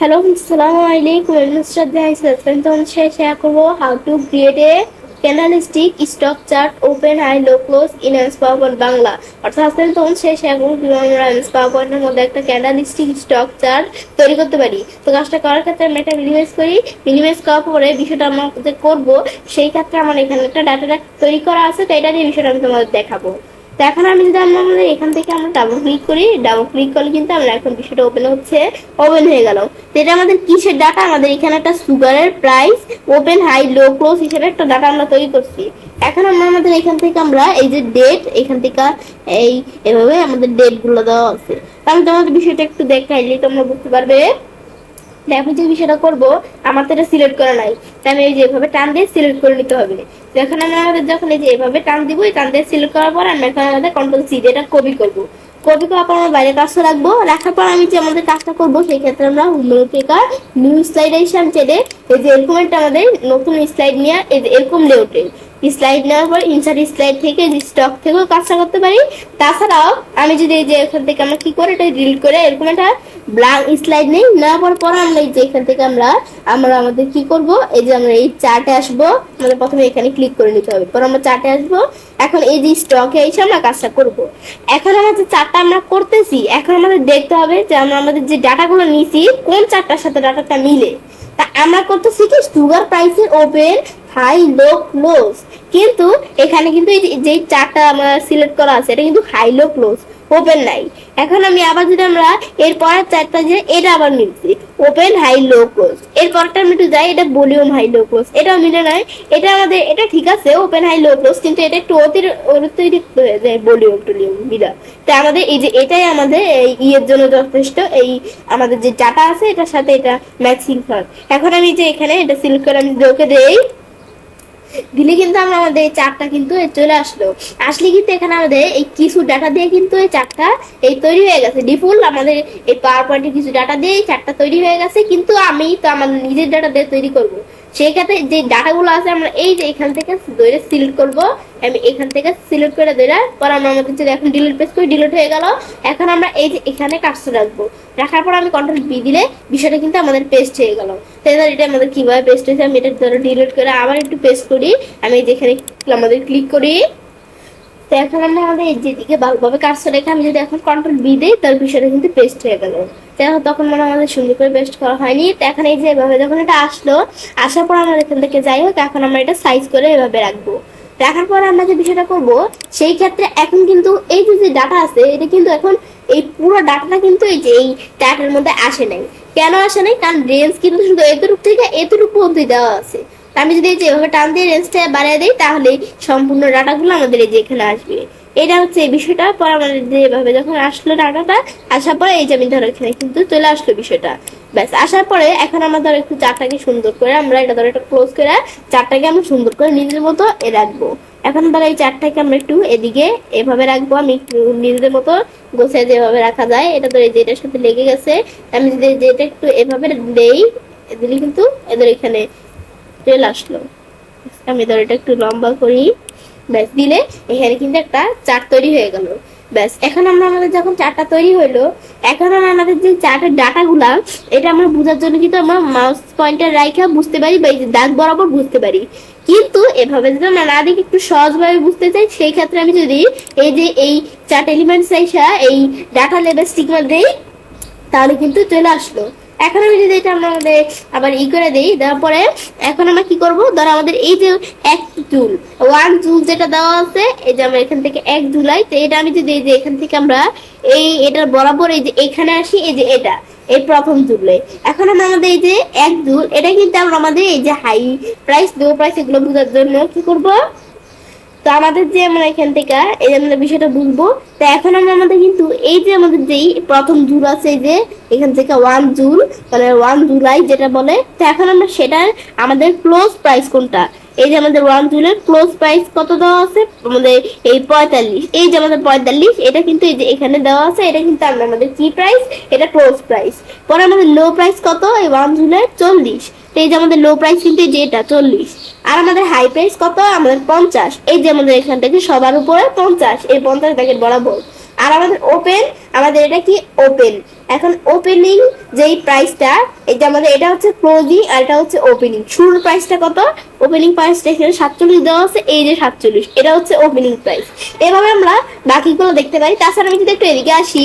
Hello, Assalamualaikum. Mr. Then share করবো how to create a candlestick stock chart open high low close in MS PowerPoint Bangla. অর্থাৎ তখন share করবো কিভাবে আমরা MS PowerPoint এর মধ্যে একটা candlestick stock chart তৈরি করতে পারি। তো কাজটা করার ক্ষেত্রে আমি এটা মিনিমাইজ করি। মিনিমাইজ করার পরে বিষয়টা আমরা করবো, সেই ক্ষেত্রে আমার এখানে একটা ডাটা তৈরি করা আছে, তো এটা দিয়ে বিষয়টা আমি তোমাদের দেখাবো। তো এখন আমি যদি আমাদের এখান থেকে আমরা ডাবল ক্লিক করি, ডাবল ক্লিক করলে কিন্তু আমরা এখন বিষয়টা ওপেন হচ্ছে, ওপেন হয়ে গেল। তো এটা আমাদের কিসের ডাটা? আমাদের এখানে একটা সুগারের price open high low close হিসেবে একটা ডাটা আমরা তৈরি করছি। এখন আমরা আমাদের এখান থেকে আমরা এই যে ডেট, এখান থেকে এই এভাবে আমাদের ডেট গুলো দেওয়া আছে। তাহলে তোমাদের বিষয়টা একটু দেখাইলে তোমরা বুঝতে পারবে। আমি যে বিষয়টা করবো, আমার তো এটা সিলেক্ট করা নাই, তাই আমি এই যে এভাবে টান দিয়ে সিলেক্ট করে নিতে হবে। যখন আমি আমাদের যখন এই যে এভাবে টান দিব, টান দিয়ে সিলেক্ট করার পর আমি এখন আমাদের কন্ট্রোল সি দিয়ে এটা কপি করবো। কপি করার পর আমরা বাইরে কাজটা রাখবো, রাখার পর আমি যে আমাদের কাজটা করবো সেই ক্ষেত্রে আমরা উইন্ডো থেকে নিউ স্লাইড এসে আমি চেলে এই যে এরকম একটা আমাদের নতুন স্লাইড নিয়ে এই যে এরকম লেআউটে স্লাইড নেওয়ার পর ইনসার্ট স্লাইড থেকে যে স্টক থেকেও কাজটা করতে পারি। তাছাড়াও আমি যদি এই যে এখান থেকে আমরা কি করে এটা ডিলিট করে এরকম একটা ব্ল্যাঙ্ক স্লাইড নেই, নেওয়ার পর আমরা এই যে এখান থেকে আমরা আমাদের কি করব, এই যে আমরা এই চার্টে আসবো। আমাদের প্রথমে এখানে ক্লিক করে নিতে হবে, পর আমরা চার্টে আসবো। এখন এই যে স্টকে এসে আমরা কাজটা করব। এখন আমরা যে চার্টটা আমরা করতেছি, এখন আমাদের দেখতে হবে যে আমরা আমাদের যে ডাটাগুলো নিয়েছি কোন চার্টটার সাথে ডাটাটা মিলে। তা আমরা করতেছি কি সুগার প্রাইসের ওপেন হাই লো ক্লোজ, কিন্তু এখানে কিন্তু যে চারটা আমরা সিলেক্ট করা আছে এটা কিন্তু হাই লো ক্লোজ ওপেন নাই। এখন আমি আবার যদি আমরা এর পরের চারটা যে এটা আবার নিচ্ছি ওপেন হাই লো ক্লোজ, এর পরটা আমি একটু যাই এটা ভলিউম হাই লো ক্লোজ, এটাও মিলে নাই। এটা আমাদের এটা ঠিক আছে ওপেন হাই লো ক্লোজ, কিন্তু এটা একটু অতিরিক্ত হয়ে যায় ভলিউম টলিউম মিলা। তাই আমাদের এই যে এটাই আমাদের এই ইয়ের জন্য যথেষ্ট, এই আমাদের যে ডাটা আছে এটার সাথে এটা ম্যাচিং হয়। এখন আমি যে এখানে এটা সিলেক্ট করে আমি ওকে দেই, দিলে কিন্তু আমরা আমাদের এই চার্টটা কিন্তু চলে আসলো। আসলে কিন্তু এখানে আমাদের এই কিছু ডাটা দিয়ে কিন্তু এই চার্টটা এই তৈরি হয়ে গেছে। ডিফল্ট আমাদের এই পাওয়ার পয়েন্টে কিছু ডাটা দিয়ে এই চার্টটা তৈরি হয়ে গেছে, কিন্তু আমি তো আমার নিজের ডাটা দিয়ে তৈরি করব। সেই ক্ষেত্রে যে ডাটাগুলো আছে আমরা এই যে এখান থেকে ধরে সিলেক্ট করব। আমি এখান থেকে সিলেক্ট করে ধরে পর আমরা আমাদের যদি এখন ডিলিট পেজ করি ডিলিট হয়ে গেল। এখন আমরা এই যে এখানে কাজটা রাখবো, রাখার পর আমি কন্ট্রোল বি দিলে বিষয়টা কিন্তু আমাদের পেস্ট হয়ে গেল। তাই এটা আমাদের কিভাবে পেস্ট হয়েছে আমি এটা ধরো ডিলিট করে আবার একটু পেস্ট করি। আমি যেখানে আমাদের ক্লিক করি, তো এখন আমরা আমাদের যেদিকে ভালোভাবে কাজটা রেখে আমি যদি এখন কন্ট্রোল বি দিই তার বিষয়টা কিন্তু পেস্ট হয়ে গেল। তখন মনে আমাদের সুন্দর করে পেস্ট করা হয়নি। তো এখন এই যে এভাবে যখন এটা আসলো, আসার পর আমরা এখান থেকে যাই হোক এখন আমরা এটা সাইজ করে এভাবে রাখবো। রাখার পর আমরা যে বিষয়টা করব, সেই ক্ষেত্রে এখন কিন্তু এই যে ডাটা আছে এটা কিন্তু এখন এই পুরো ডাটাটা কিন্তু এই যে এই ট্যাগের মধ্যে আসে নাই। কেন আসে নাই? কারণ রেঞ্জ কিন্তু শুধু এতটুকু থেকে এতটুকু অবধি দেওয়া আছে। আমি যদি এই যে এভাবে টান দিয়ে রেঞ্জটা বাড়িয়ে দিই তাহলে সম্পূর্ণ ডাটাগুলো আমাদের এই যে এখানে আসবে। এটা হচ্ছে এই বিষয়টা। পর আমাদের যে এভাবে যখন আসলো ডাটাটা, আসার পরে এই যে আমি ধরো এখানে কিন্তু চলে আসলো বিষয়টা। ব্যাস আসার পরে এখন আমরা ধরো একটু চারটাকে সুন্দর করে আমরা এটা ধরো একটা ক্লোজ করে চারটাকে আমরা সুন্দর করে নিজের মতো রাখবো। এখন ধরো এই চারটাকে আমরা একটু এদিকে এভাবে রাখবো। আমি একটু নিজেদের মতো গোছায় যেভাবে রাখা যায়, এটা ধরো এই যে এটার সাথে লেগে গেছে। আমি যদি এটা একটু এভাবে দেই দিলে কিন্তু এদের এখানে চলে আসলো। আমি ধর এটা একটু লম্বা করি, ব্যাস দিলে এখানে কিন্তু একটা চার্ট তৈরি হয়ে গেল। ব্যাস এখন আমরা আমাদের যখন চার্টটা তৈরি হইলো, এখন আমরা আমাদের যে চার্টের ডাটাগুলা এটা আমরা বোঝার জন্য কিন্তু আমরা মাউস পয়েন্টার রাইখা বুঝতে পারি বা এই যে দাগ বরাবর বুঝতে পারি। কিন্তু এভাবে যদি আমরা না দেখি একটু সহজভাবে বুঝতে চাই, সেই ক্ষেত্রে আমি যদি এই যে এই চার্ট এলিমেন্টস আইসা এই ডাটা লেবেল স্টিগমা দেই তাহলে কিন্তু চলে আসলো। এখন আমি যদি এটা আমরা আমাদের আবার করে দিই, দেওয়ার পরে এখন আমরা কি করব, ধরো আমাদের এই যে এক জুল ওয়ান জুল যেটা দেওয়া আছে, এই যে আমরা এখান থেকে এক জুলাই, তো এটা আমি যদি এই যে এখান থেকে আমরা এই এটার বরাবর এই যে এখানে আসি, এই যে এটা এই প্রথম জুলে এখন আমরা আমাদের এই যে এক জুল এটা কিন্তু আমরা আমাদের এই যে হাই প্রাইস লো প্রাইস এগুলো বোঝার জন্য কি করব। তো আমাদের যে আমরা এখান থেকে এই যে আমরা বিষয়টা বুঝবো। তো এখন আমরা আমাদের কিন্তু এই যে আমাদের যেই প্রথম জুল আছে এই যে এখান থেকে ওয়ান জুল মানে 1 জুলাই যেটা বলে, তো এখন আমরা সেটার আমাদের ক্লোজ প্রাইস কোনটা, এই যে আমাদের 1 জুলের ক্লোজ প্রাইস কত দেওয়া আছে আমাদের এই 45, এই যে আমাদের 45 এটা কিন্তু এই যে এখানে দেওয়া আছে, এটা কিন্তু আমরা আমাদের কি প্রাইস, এটা ক্লোজ প্রাইস। পরে আমাদের লো প্রাইস কত, এই 1 জুলের 40, তো এই যে আমাদের লো প্রাইস কিন্তু এই যে এটা 40। আর আমাদের হাই প্রাইস কত, আমাদের 50, এই যে আমাদের এখান থেকে সবার উপরে 50, এই 50 ব্র্যাকেট বরাবর। আর আমাদের ওপেন, আমাদের এটা কি ওপেন। এখন ওপেনিং যেই প্রাইসটা, এটা আমাদের এটা হচ্ছে ক্লোজিং আর এটা হচ্ছে ওপেনিং। শুরুর প্রাইসটা কত? ওপেনিং প্রাইসটা এখানে 47 দেওয়া আছে, এই যে 47, এটা হচ্ছে ওপেনিং প্রাইস। এভাবে আমরা বাকিগুলো দেখতে পারি। তাছাড়া আমি যদি একটু এদিকে আসি,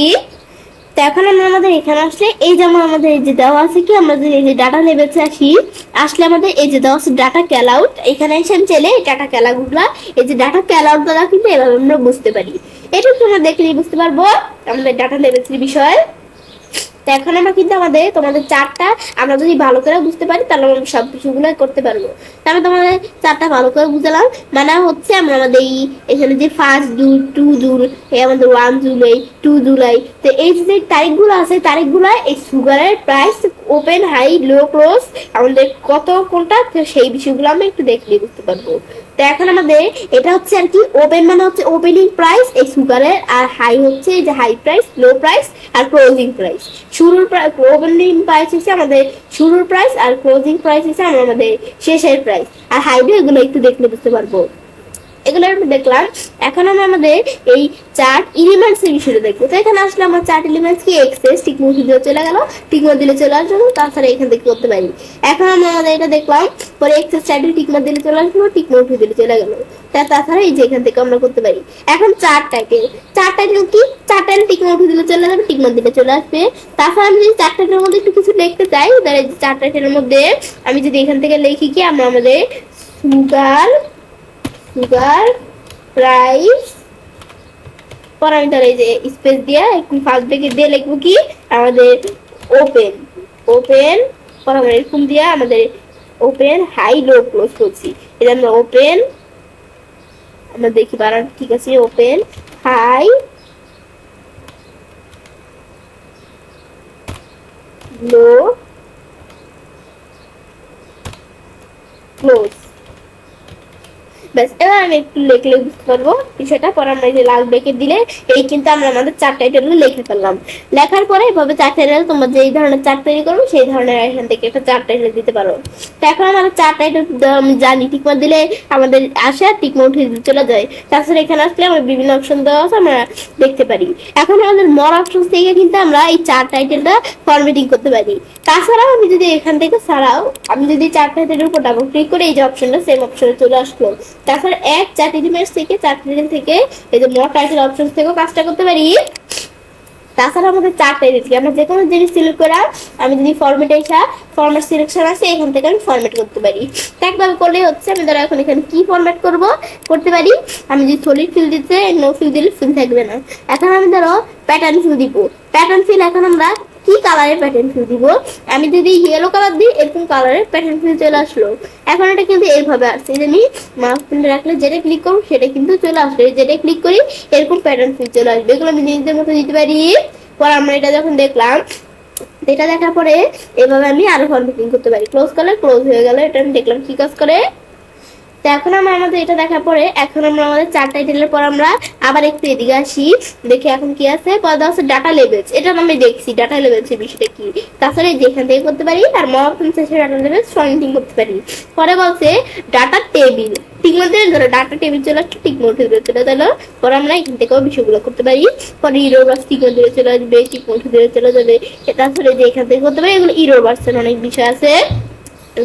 তো এখন আমরা আমাদের এখানে আসলে এই যেমন আমাদের এই যে দেওয়া আছে কি, আমরা যে এই যে ডাটা লেভেলসে আসি, আসলে আমাদের এই যে দেওয়া আছে ডাটা ক্যাল আউট, এখানে এসে আমি চাইলে ডাটা ক্যাল আউটগুলা, এই যে ডাটা ক্যাল আউট দ্বারা কিন্তু এভাবে আমরা বুঝতে পারি। এটা তোমরা দেখলেই বুঝতে পারবো আমাদের ডাটা লেভেলসের বিষয়। তো এখন আমরা কিন্তু আমাদের তোমাদের চারটা আমরা যদি ভালো করে বুঝতে পারি তাহলে আমরা সব কিছুগুলো করতে পারবো। তাহলে তোমাদের চারটা ভালো করে বুঝলাম, মানে হচ্ছে আমরা আমাদের এই এখানে যে 1 জুন 2 জুন, আমাদের 1 জুলাই 2 জুলাই, তো এই যে তারিখগুলো আছে, তারিখগুলো এই সুগারের price open high low close আমাদের কত কোনটা, তো সেই বিষয়গুলো আমরা একটু দেখলে বুঝতে পারবো। তো এখন আমাদের এটা হচ্ছে আর কি, ওপেন মানে হচ্ছে ওপেনিং প্রাইস এই সুগারের, আর হাই হচ্ছে যে হাই প্রাইস, লো প্রাইস আর ক্লোজিং প্রাইস। শুরুর ওপেনিং প্রাইস হচ্ছে আমাদের শুরুর প্রাইস, আর ক্লোজিং প্রাইস হচ্ছে আমাদের শেষের প্রাইস। আর হাইডে এগুলো একটু দেখলে বুঝতে পারবো। এগুলো আমরা দেখলাম। এখন আমরা আমাদের এই চার্ট এলিমেন্টস এর বিষয়ে দেখবো। তো এখানে আসলে আমরা চার্ট এলিমেন্টস কি এক্সেস টিক মার্ক দিয়ে চলে গেল, টিক মার্ক দিলে চলে আসলো, তাছাড়া এখান থেকে করতে পারি। এখন আমরা আমাদের এটা দেখলাম, পরে এক্সেস চার্টে টিক মার্ক দিলে চলে আসলো, টিক মার্ক দিলে চলে গেল। তাছাড়া এই যে এখান থেকে আমরা করতে পারি। এখন চার্ট টাইটেল, চার্ট টাইটেল কি, চার্ট টাইটেল টিক মার্ক দিলে চলে যাবে, টিক মার্ক দিলে চলে আসবে। তাছাড়া আমি যদি চার্ট টাইটেলের মধ্যে একটু কিছু লিখতে চাই, তাহলে চার্ট টাইটেলের মধ্যে আমি যদি এখান থেকে লিখি কি, আমরা আমাদের সুগার প্রাইস, পর আমি তাহলে এই যে স্পেস দিয়ে একটু ফার্স্ট ব্রেকেট দিয়ে লিখবো কি আমাদের ওপেন, পর আমরা এরকম দিয়ে আমাদের ওপেন হাই লো ক্লোজ করছি। এটা আমরা ওপেন, আমরা দেখি বানান ঠিক আছে, ওপেন হাই লো ক্লোজ। ব্যাস, এবার আমি একটু লিখলে বুঝতে পারবো বিষয়টা। পরে আমরা এই যে লাল ব্রেকেট দিলে এই কিন্তু আমরা আমাদের চার্ট টাইটেল লিখে ফেললাম। লেখার পরে এভাবে চার্ট টাইটেল তোমরা যেই ধরনের চার্ট তৈরি করবে সেই ধরনের এখান থেকে একটা চার্ট টাইটেল দিতে পারো। তো এখন আমাদের চার্ট টাইটেল আমি জানি, টিকমার্ক দিলে আমাদের আসে আর টিকমার্ক উঠে চলে যায়। তাছাড়া এখানে আসলে আমরা বিভিন্ন অপশন দেওয়া আছে, আমরা দেখতে পারি। এখন আমাদের মোর অপশন থেকে কিন্তু আমরা এই চার্ট টাইটেলটা ফরম্যাটিং করতে পারি। তাছাড়াও আমি যদি এখান থেকে ছাড়াও আমি যদি চার্ট টাইটেলের উপর ডাবল ক্লিক করে এই যে অপশনটা, সেম অপশনে চলে আসলো। তাছাড়া এক চার্ট এলিমেন্টস থেকে চার্ট টাইটেল থেকে এই যে মোর টাইটেল অপশন থেকেও কাজটা করতে পারি। তাছাড়া আমাদের চার্ট টাইটেল থেকে আমরা যে কোনো জিনিস সিলেক্ট করা, আমি যদি ফরম্যাটে আসা ফরম্যাট সিলেকশন আছে, এখান থেকে আমি ফরম্যাট করতে পারি। একভাবে করলেই হচ্ছে। আমি ধরো এখন এখানে কি ফরম্যাট করতে পারি, আমি যদি সলিড ফিল দিতে নো ফিল দিলে ফিল থাকবে না। এখন আমি ধরো প্যাটার্ন ফিল দিব, প্যাটার্ন ফিল এখন আমরা কি কালারের প্যাটার্ন ফিল দিব, আমি যদি ইয়েলো কালার দিই এরকম কালারের প্যাটার্ন ফিল চলে আসলো। এখন এটা কিন্তু এইভাবে আসছে, যে আমি মাউস পয়েন্টার রাখলে যেটা ক্লিক করবো সেটা কিন্তু চলে আসবে, যেটা ক্লিক করি এরকম প্যাটার্ন ফিল চলে আসবে। এগুলো আমি নিজেদের মতো দিতে পারি। পর আমরা এটা যখন দেখলাম, এটা দেখার পরে এভাবে আমি আরো ফরম্যাটিং করতে পারি। ক্লোজ করলে ক্লোজ হয়ে গেল, এটা আমি দেখলাম কি কাজ করে। তো এখন আমরা আমাদের এটা দেখার পরে এখন আমরা আমাদের চার্ট টাইটেলের পর আমরা আবার একটু এদিকে আসি, দেখি এখন কি আছে। পরে আছে ডাটা লেভেলস, এটা আমি দেখছি ডাটা লেভেলস এর বিষয়টা কি। তাছাড়া যেখান থেকে করতে পারি, আর মব ডাটা লেভেলস ফরম্যাটিং করতে পারি। পরে বলছে ডাটা টেবিল, ঠিক মতো ধরো ডাটা টেবিল চলে আসছে, ঠিক মতো চলে গেল। পরে আমরা এখান থেকেও বিষয়গুলো করতে পারি। পরে ইরোর বাস ঠিক মতো চলে আসবে, ঠিক মতো চলে যাবে। তাছাড়া যে এখান থেকে করতে পারি, এগুলো ইরোর বাসের অনেক বিষয় আছে।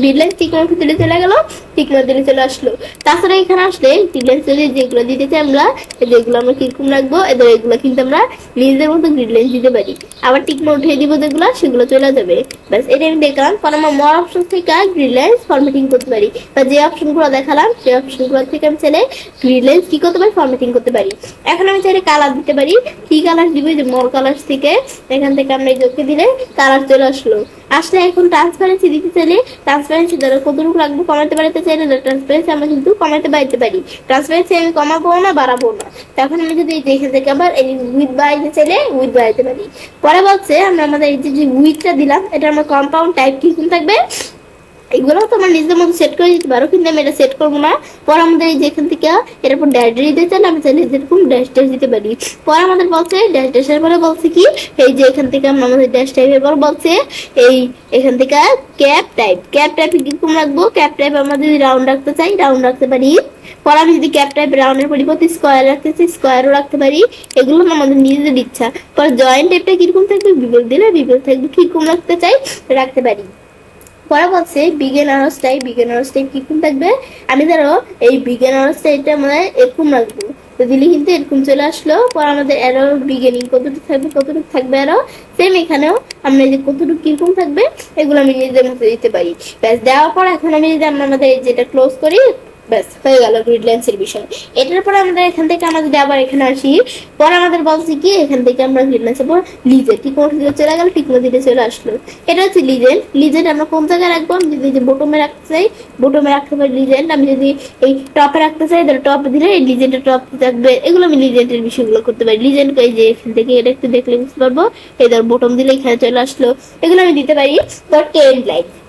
রিডলাইন্স টিক মার্ক দিলে চলে গেল, টিক মার্ক দিলে চলে আসলো। তাছাড়া এখানে আসলে রিডলাইন্স যেগুলো দিতে চাই আমরা, যেগুলো আমরা কিরকম রাখবো, এদের এগুলো কিন্তু আমরা নিজেদের মতো গ্রিডলাইন্স দিতে পারি। আবার টিক মার্ক উঠিয়ে দিব যেগুলো, সেগুলো চলে যাবে। ব্যাস, এটা আমি দেখলাম। পরে আমরা মোর অপশন থেকে গ্রিডলাইন্স ফরম্যাটিং করতে পারি, বা যে অপশনগুলো দেখালাম সেই অপশনগুলো থেকে আমি চাইলে গ্রিডলাইন্স কি করতে পারি, ফরম্যাটিং করতে পারি। এখন আমি চাইলে কালার দিতে পারি, কি কালার দিব, যে মোর কালার থেকে এখান থেকে আমরা এই যোগকে দিলে কালার চলে আসলো। আসলে এখন ট্রান্সপারেন্সি দিতে চাইলে ট্রান্সপারেন্সি ধরো কতটুকু লাগবে কমাতে বাড়াতে চাইলে ট্রান্সপারেন্সি আমরা কিন্তু কমাতে বাড়াতে পারি। ট্রান্সপারেন্সি আমি কমাবো না বাড়াবো না। তখন আমি যদি এখান থেকে আবার এই উইথ বাড়াইতে চাইলে উইথ বাড়াইতে পারি। পরে বলছে আমরা আমাদের এই যে উইথটা দিলাম, এটা আমার কম্পাউন্ড টাইপ কি থাকবে, এগুলো তোমার নিজের মতো সেট করে দিতে পারো, কিন্তু আমি এটা সেট করবো না। পরে আমাদের এই যে এখান থেকে এর উপর ড্যাশ দিতে চাইলে আমি চাইলে যেরকম ড্যাশ ড্যাশ দিতে পারি। পরে আমাদের বলছে ড্যাশ ড্যাশের পরে বলছে কি, এই যে এখান থেকে আমাদের ড্যাশ টাইপের পর বলছে এই এখান থেকে ক্যাপ টাইপ কিরকম রাখবো। ক্যাপ টাইপ আমরা যদি রাউন্ড রাখতে চাই রাউন্ড রাখতে পারি। পরে আমি যদি ক্যাপ টাইপ রাউন্ডের পরিবর্তে স্কোয়ার রাখতে চাই স্কোয়ারও রাখতে পারি। এগুলো না আমাদের নিজেদের ইচ্ছা। পরে জয়েন্ট টাইপটা কিরকম থাকবে, বিবেক দিলে বিবেক থাকবে, কিরকম রাখতে চাই রাখতে পারি। পরে বলছে বিগিনার্স টাইপ কিরকম থাকবে, আমি ধরো এই বিগিনার্স টাইপটা মানে এরকম রাখবো, তো দিলে কিন্তু এরকম চলে আসলো। পর আমাদের এরো বিগিনিং কতটুকু থাকবে আরো সেম এখানেও আমরা এই যে কতটুকু কিরকম থাকবে এগুলো আমি নিজেদের মতো দিতে পারি। ব্যাস দেওয়ার পর এখন আমি যদি আমরা আমাদের যেটা ক্লোজ করি, ব্যাস হয়ে গেল গ্রিড লাইন্স এর বিষয়। এটার পরে আমাদের এখান থেকে আমরা যদি আবার এখানে আসি, পরে আমাদের বলছি কি এখান থেকে আমরা গ্রিড লাইন্স এর পর লিজেন্ড টিকমো দিকে চলে গেল, টিকমো দিকে চলে আসলো। এটা হচ্ছে লিজেন্ড আমরা কোন জায়গায় রাখবো, আমি যদি বোটমে রাখতে চাই বোটমে রাখতে পারি লিজেন্ড। আমি যদি এই টপে রাখতে চাই তাহলে টপে দিলে এই লিজেন্ডের টপ থাকবে। এগুলো আমি লিজেন্ডের বিষয়গুলো করতে পারি। লিজেন্ড এই যে এখান থেকে এটা একটু দেখলে বুঝতে পারবো, এই ধর বোটম দিলে এখানে চলে আসলো, এগুলো আমি দিতে পারি। তো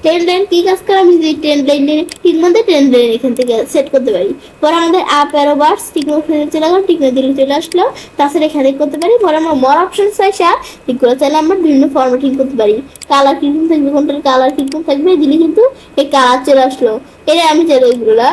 টেন লাইন কি কাজ করে, আমি যদি টেন লাইন ঠিক মধ্যে টেন লাইন এখান থেকে সেট করতে পারি। পরে আমাদের আপ অ্যারো বার্স টিকমো চলে গেল, টিকমো দিলে চলে আসলো, তাছাড়া এখানে করতে পারি। পরে আমরা মোর অপশন চাইসা এগুলো চাইলে আমরা বিভিন্ন ফরম্যাটিং করতে পারি। কালার কিরকম থাকবে, কোনটার কালার কিরকম থাকবে দিলে কিন্তু এই কালার চলে আসলো। এটা আমি চাইলে এগুলো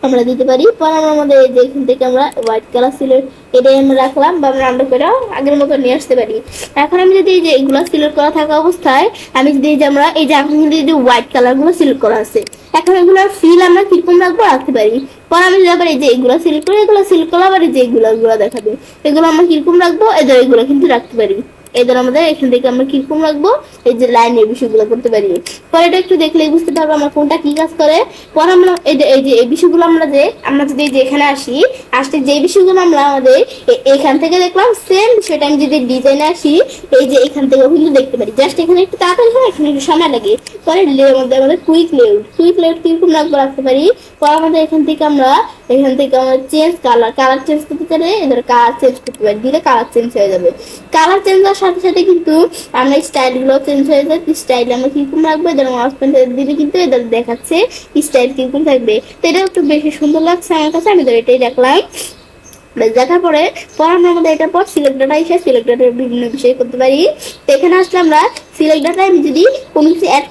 আমরা দিতে পারি। পরে আমরা আমাদের এই যে এখান থেকে আমরা হোয়াইট কালার সিলেক্ট এটাই আমরা রাখলাম, বা আমরা রান্না করে আগের মতো নিয়ে আসতে পারি। এখন আমি যদি এই যে এগুলো সিলেক্ট করা থাকা অবস্থায় আমি যদি এই যে আমরা এই যে এখন কিন্তু এই যে হোয়াইট কালার গুলো সিলেক্ট করা আছে, এখন এগুলোর ফিল আমরা কিরকম রাখবো রাখতে পারি। পরে আমি যদি আবার এই যে এগুলো সিলেক্ট করি, এগুলো সিলেক্ট করলে আবার এই যে এগুলো দেখাবে, এগুলো আমরা কিরকম রাখবো এদের এগুলো কিন্তু রাখতে পারি। এদের আমাদের এখান থেকে আমরা কিরকম রাখবো এই যে লাইনের বিষয়গুলো করতে পারি। পরে এটা একটু দেখলে বুঝতে পারবো আমরা কোনটা কি কাজ করে। পরে আমরা এই যে এই বিষয়গুলো আমরা যদি এই যে এখানে আসতে যে বিষয়গুলো আমরা আমাদের এখান থেকে দেখলাম সেম সেটা আমি যদি ডিজাইনে আসি এই যে এখান থেকে কিন্তু দেখতে পারি। জাস্ট এখানে একটু তাড়াতাড়ি হয়, এখানে একটু সময় লাগে। পরে আমাদের কুইক লেআউট কিরকম রাখতে পারি। পরে আমাদের এখান থেকে আমরা চেঞ্জ কালার চেঞ্জ করতে চাইলে এদের কালার চেঞ্জ করতে পারি, দিলে কালার চেঞ্জ হয়ে যাবে। কালার চেঞ্জ হওয়ার সাথে সাথে কিন্তু আমরা স্টাইল গুলো চেঞ্জ হয়ে যায়। স্টাইল আমরা কিরকম রাখবো এদের মাউস পয়েন্টার দিলে কিন্তু এদের দেখাচ্ছে স্টাইল কিরকম থাকবে। তো এটা একটু বেশি সুন্দর লাগছে আমার কাছে, আমি তো এটাই রাখলাম। দেখার পরে আমরা আমাদের এটার পর সিলেক্ট ডাটা এসে সিলেক্ট ডাটার বিভিন্ন বিষয় করতে পারি। তো এখানে আসলে আমরা সিলেক্ট ডাটা আমি যদি কোনো কিছু অ্যাড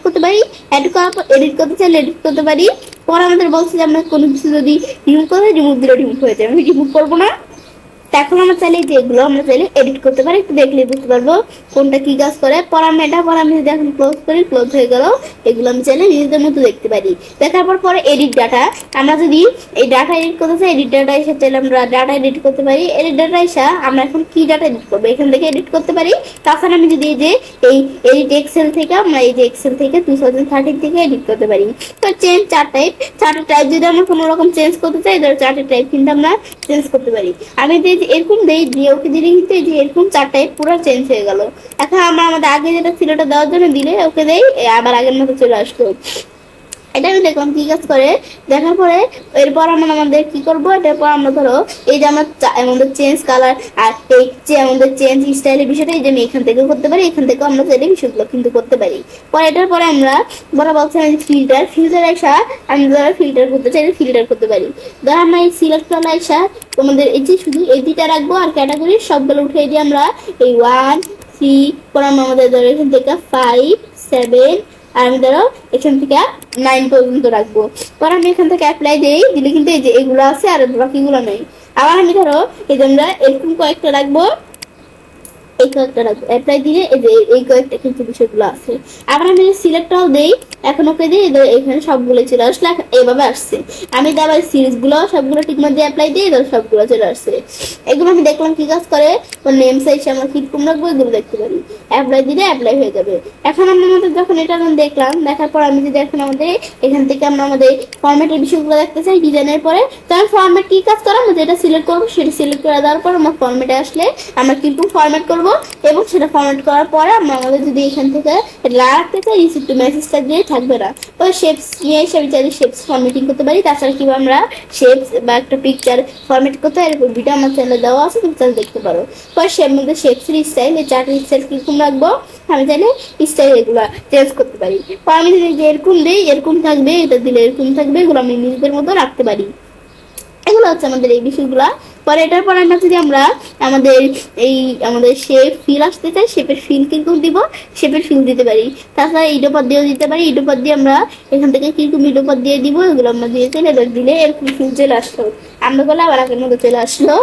করতে পারি, অ্যাড করার পর এডিট করতে চাইলে এডিট করতে পারি। পরে আমাদের বলছে যে আমরা কোনো কিছু যদি রিমুভ করতে রিমুভ দিলে রিমুভ হয়ে যায়, আমি রিমুভ করবো না। এখন আমরা চাইলে যেগুলো আমরা চাইলে এডিট করতে পারি, একটু দেখলে বুঝতে পারবো কোনটা কি কাজ করে। পরে আমি যদি এখন ক্লোজ করি, ক্লোজ হয়ে গেল। এগুলো আমি চাইলে নিজেদের মতো দেখতে পারি। দেখার পরে এডিট ডাটা আমরা যদি এই ডাটা এডিট করতে চাই, এডিট ডাটা এসে চাইলে আমরা ডাটা এডিট করতে পারি। এডিট ডাটা এসে আমরা এখন কি ডাটা এডিট করবো এখান থেকে এডিট করতে পারি। তাছাড়া আমি যদি এই যে এই এডিট এক্সেল থেকে আমরা এই যে এক্সেল থেকে 2013 থেকে এডিট করতে পারি। তো চেঞ্জ চার্ট টাইপ যদি আমরা কোনো রকম চেঞ্জ করতে চাই ধরো চার্টের টাইপ কিন্তু আমরা চেঞ্জ করতে পারি। আমি এরকম দিয়ে ওকে দিলে কিন্তু এই যে এরকম চারটায় পুরো চেঞ্জ হয়ে গেল। এখন আমরা আমাদের আগে যেটা ছিল ওটা দেওয়ার জন্য দিলে ওকে দেই আবার আগের মতো চলে আসলো। এটা আমি দেখলাম কি কাজ করে। দেখার পরে এরপর আমরা আমাদের কি করবো, এটার পর আমরা ধরো এই যে আমাদের চেঞ্জ কালার আর এই যে আমাদের চেঞ্জ স্টাইলের বিষয়টা এই যে আমি এখান থেকে করতে পারি, এখান থেকে আমরা চাইলে বিষয়গুলো কিন্তু করতে পারি। পরে এটার পরে আমরা বড় বলছি ফিল্টার আসা আমি ধরো ফিল্টার করতে চাইলে ফিল্টার করতে পারি। ধরো আমরা এই সিলেক্ট করা আসা তোমাদের এই যে শুধু এই দুইটা রাখবো আর ক্যাটাগরি সবগুলো উঠিয়ে দিয়ে আমরা এই 1 3 পরে আমরা আমাদের ধরো এখান থেকে 5 7 আর আমি ধরো এখান থেকে 9 পর্যন্ত রাখবো। পরে আমি এখান থেকে অ্যাপ্লাই দিলে কিন্তু এই যে এগুলো আছে আর বাকিগুলো নেই। আবার আমি ধরো এই যে আমরা এরকম কয়েকটা রাখবো, এই কয়েকটা রাখবো অ্যাপ্লাই দিয়ে এই যে এই কয়েকটা কিন্তু বিষয়গুলো আছে। আবার আমি সিলেক্টটাও দেই, এখন ওকে দিই এখানে সবগুলো চলে আসলে এইভাবে আসছে। আমি আবার সিরিজ গুলো সবগুলো ঠিক মধ্যে অ্যাপ্লাই দিই, সবগুলো চলে আসছে। এগুলো আমি দেখলাম কি কাজ করে। নেম সাইজ আমরা কিরকম রাখবো এগুলো দেখতে পারি, অ্যাপ্লাই দিলে অ্যাপ্লাই হয়ে যাবে। এখন আমরা আমাদের যখন এটা দেখলাম, দেখার পর আমি যদি এখন আমাদের এখান থেকে আমরা আমাদের ফরম্যাটের বিষয়গুলো দেখতে চাই ডিজাইনের পরে, তখন ফরম্যাট কি কাজ করে আমরা যেটা সিলেক্ট করবো সেটা সিলেক্ট করে দেওয়ার পর আমার ফরম্যাটে আসলে আমরা কিন্তু ফরম্যাট করবো করব এবং সেটা ফরম্যাট করার পরে আমরা আমাদের যদি এখান থেকে রাখতে চাই রিসিভ টু মেসেজটা দিয়ে থাকবে না, তো শেপস নিয়ে এসে আমি চাইলে শেপস ফরম্যাটিং করতে পারি। তাছাড়া কিভাবে আমরা শেপস বা একটা পিকচার ফরম্যাট করতে হয় এরকম ভিডিও আমার চ্যানেলে দেওয়া আছে, তুমি চাইলে দেখতে পারো। পরে সে মধ্যে শেপসের স্টাইল, এই চারটের স্টাইল কিরকম রাখবো আমি চাইলে স্টাইল এগুলো চেঞ্জ করতে পারি। পরে আমি যদি এরকম দিই এরকম থাকবে, এটা দিলে এরকম থাকবে, এগুলো আমি নিজেদের মতো রাখতে পারি। এগুলো হচ্ছে আমাদের এই বিষয়গুলা। পরে এটার পরে আমরা যদি আমরা আমাদের আমাদের শেপ ফিল আসতে চাই, শেপের ফিল কিন্তু দিব, শেপের ফিল দিতে পারি। তাছাড়া ইডোপাত দিয়েও দিতে পারি, ইডোপাত দিয়ে আমরা এখান থেকে কিরকম ইডোপাত দিয়ে দিব, এগুলো আমরা দিয়েছি, এবার দিলে এরকম ফিল চলে আসলো, আমরা করলে আবার আগের মতো চলে আসলো।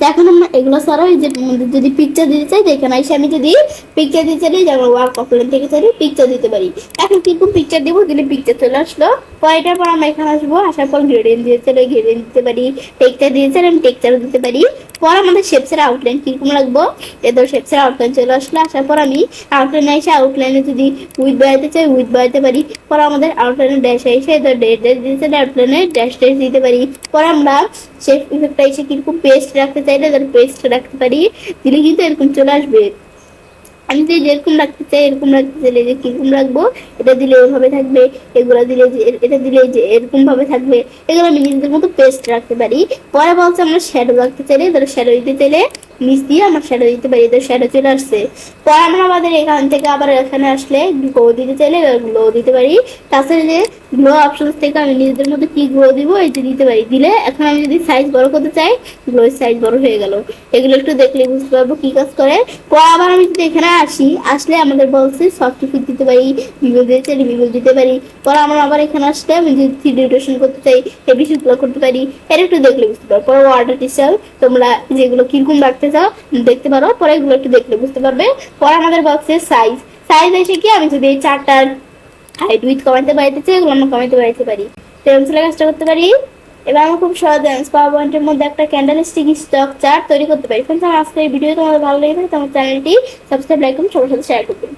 তো এখন আমরা এগুলো ছাড়াও এই যে যদি পিকচার দিতে চাই, দেখেন এসে আমি যদি পিকচার দিতে চাই, যেমন ওয়ার্ক অফলাইন থেকে চাই পিকচার দিতে পারি। এখন কিরকম পিকচার দিব, দিলে পিকচার চলে আসলো। পরেটার পর আমরা এখানে আসবো, আসার পর গ্রেডিয়েন্ট দিয়ে চাইলে গ্রেডিয়েন্ট দিতে পারি, টেক্সচার দিয়ে চাইলে আমি টেক্সচারও দিতে পারি। পর আমাদের শেপসের আউটলাইন কিরকম রাখবো, এদের শেপসের আউটলাইন চলে আসলো। আসার পর আমি আউটলাইনে এসে আউটলাইনে যদি উইথ বাড়াতে চাই উইথ বাড়াতে পারি। পর আমাদের আউটলাইনে ড্যাশ এসে এদের ড্যাশ ড্যাশ দিতে চাইলে আউটলাইনে ড্যাশ ড্যাশ দিতে পারি। পর আমরা শেপ ইফেক্টটা এসে কিরকম পেস্ট রাখতে চাইলে এদের পেস্ট রাখতে পারি, দিলে কিন্তু এরকম চলে আসবে। আমি যদি যেরকম রাখতে চাই এরকম রাখতে চাইলে যে কিরকম রাখবো, এটা দিলে এভাবে থাকবে, এগুলো দিলে যে এটা দিলে যে এরকম ভাবে থাকবে, এগুলো আমি নিজেদের মতো পেস্ট রাখতে পারি। পরে বলছে আমরা শ্যাডো রাখতে চাইলে ধরো শ্যাডো দিতে চাইলে নিচ দিয়ে আমরা শ্যাডো দিতে পারি, এদের শ্যাডো চলে আসছে। পরে আমরা আমাদের এখান থেকে আবার এখানে আসলে গ্লো দিতে চাইলে গ্লো দিতে পারি। তাছাড়া যে গ্লো অপশন থেকে আমি নিজেদের মধ্যে কি গ্লো দিব এই যে দিতে পারি, দিলে এখন আমি যদি সাইজ বড় করতে চাই গ্লোর সাইজ বড় হয়ে গেল। এগুলো একটু দেখলে বুঝতে পারবো কি কাজ করে। পরে আবার আমি যদি এখানে আসলে আমাদের বলছে সফট ফিট দিতে পারি, ভিভো দিতে চাই ভিভো দিতে পারি। পরে আমরা আবার এখানে আসলে আমি যদি 3D রোটেশন করতে চাই এই বিষয়গুলো করতে পারি, এটা একটু দেখলে বুঝতে পারো। পরে ওয়াটার টিচার তোমরা যেগুলো কিরকম রাখতে চাও দেখতে পারো, পরে এগুলো একটু দেখলে বুঝতে পারবে। পরে আমাদের বলছে সাইজ, সাইজ এসে কি আমি যদি এই চারটার হাইট উইথ কমাইতে বাড়াইতে চাই এগুলো আমরা কমাইতে বাড়াইতে পারি, পেন্সিলের কাজটা করতে পারি। এবার আমরা খুব সহজে পাওয়ার পয়েন্টের মধ্যে একটা ক্যান্ডেলস্টিক স্টক চার্ট তৈরি করতে পারি। ফ্রেন্ডস, আমার আজকের এই ভিডিও তোমাদের ভালো লেগে থাকে তোমার চ্যানেলটি সাবস্ক্রাইব লাইক করুন, সবার সাথে শেয়ার করবেন।